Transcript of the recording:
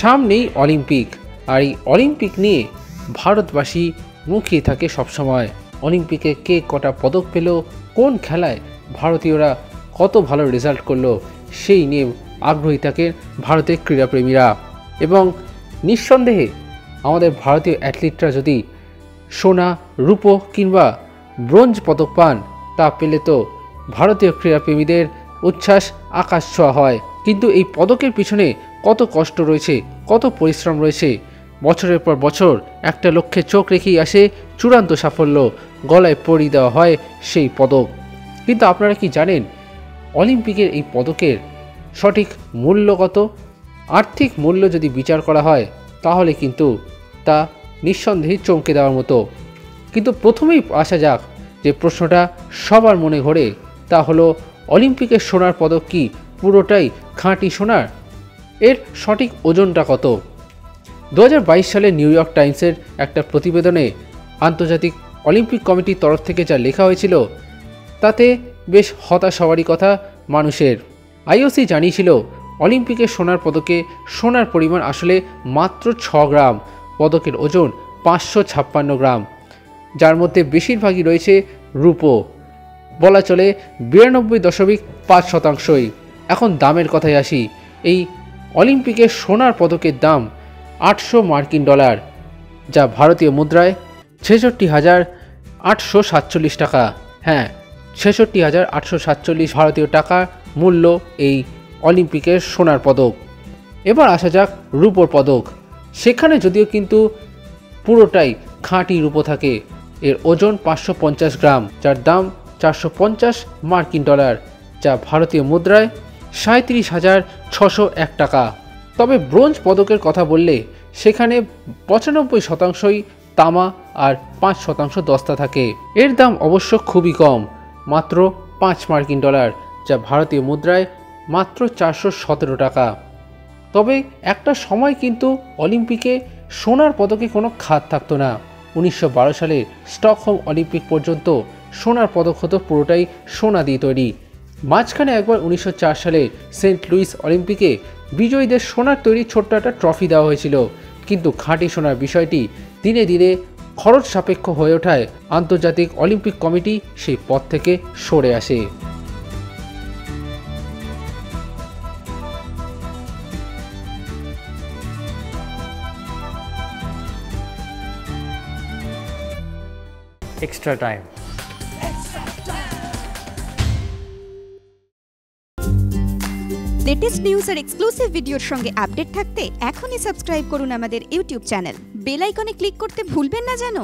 সামনেই অলিম্পিক, আর এই অলিম্পিক নিয়ে ভারতবাসী মুখিয়ে থাকে সবসময়। অলিম্পিকে কে কটা পদক পেল, কোন খেলায় ভারতীয়রা কত ভালো রেজাল্ট করলো, সেই নিয়ে আগ্রহী থাকে ভারতের ক্রীড়াপ্রেমীরা। এবং নিঃসন্দেহে আমাদের ভারতীয় অ্যাথলিটরা যদি সোনা, রূপো কিংবা ব্রোঞ্জ পদক পান, তা পেলে তো ভারতীয় ক্রীড়াপ্রেমীদের উচ্ছ্বাস আকাশ ছোঁয়া হয়। কিন্তু এই পদকের পিছনে কত কষ্ট রয়েছে, কত পরিশ্রম রয়েছে। বছরের পর বছর একটা লক্ষ্যে চোখ রেখেই আসে চূড়ান্ত সাফল্য, গলায় পরিয়ে দেওয়া হয় সেই পদক। কিন্তু আপনারা কি জানেন অলিম্পিকের এই পদকের সঠিক মূল্য কত? আর্থিক মূল্য যদি বিচার করা হয় তাহলে কিন্তু তা নিঃসন্দেহে চমকে দেওয়ার মতো। কিন্তু প্রথমেই আসা যাক যে প্রশ্নটা সবার মনে ঘোরে, তা হলো অলিম্পিকের সোনার পদক কি পুরোটাই খাঁটি সোনার? এর সঠিক ওজনটা কত? 2022 সালে নিউ ইয়র্ক টাইমসের একটা প্রতিবেদনে আন্তর্জাতিক অলিম্পিক কমিটির তরফ থেকে যা লেখা হয়েছিল তাতে বেশ হতাশ হওয়ারই কথা মানুষের। আইওসি জানিয়েছিল অলিম্পিকের সোনার পদকে সোনার পরিমাণ আসলে মাত্র 6 গ্রাম, পদকের ওজন 556 গ্রাম, যার মধ্যে বেশিরভাগই রয়েছে রূপো, বলা চলে 92.5%। এখন দামের কথায় আসি। এই অলিম্পিকের সোনার পদকের দাম 800 মার্কিন ডলার, যা ভারতীয় মুদ্রায় 66,847 টাকা। হ্যাঁ, 66,847 ভারতীয় টাকা মূল্য এই অলিম্পিকের সোনার পদক। এবার আসা যাক রূপোর পদক। সেখানে যদিও কিন্তু পুরোটাই খাঁটি রূপো থাকে। এর ওজন 550 গ্রাম, যার দাম 450 মার্কিন ডলার, যা ভারতীয় মুদ্রায় 37,601 টাকা। তবে ব্রোঞ্জ পদকের কথা বললে সেখানে 95%ই তামা আর 5% দস্তা থাকে। এর দাম অবশ্য খুবই কম, মাত্র 5 মার্কিন ডলার, যা ভারতীয় মুদ্রায় মাত্র 417 টাকা। তবে একটা সময় কিন্তু অলিম্পিকে সোনার পদকে কোনো খাত থাকতো না। 1912 সালে স্টকহোম অলিম্পিক পর্যন্ত সোনার পদক হতো পুরোটাই সোনা দিয়ে তৈরি। মাঝখানে একবার 1904 সালে সেন্ট লুইস অলিম্পিকে বিজয়ীদের সোনার তৈরি ছোট্ট একটা ট্রফি দেওয়া হয়েছিল। কিন্তু খাঁটি সোনার বিষয়টি দিনে দিনে খরচ সাপেক্ষ হয়ে ওঠায় আন্তর্জাতিক অলিম্পিক কমিটি সেই পদ থেকে সরে আসে। Extra time. লেটেস্ট নিউজ আর এক্সক্লুসিভ ভিডিওর সঙ্গে আপডেট থাকতে এখনই সাবস্ক্রাইব করুন আমাদের ইউটিউব চ্যানেল। বেল আইকনে ক্লিক করতে ভুলবেন না যেন।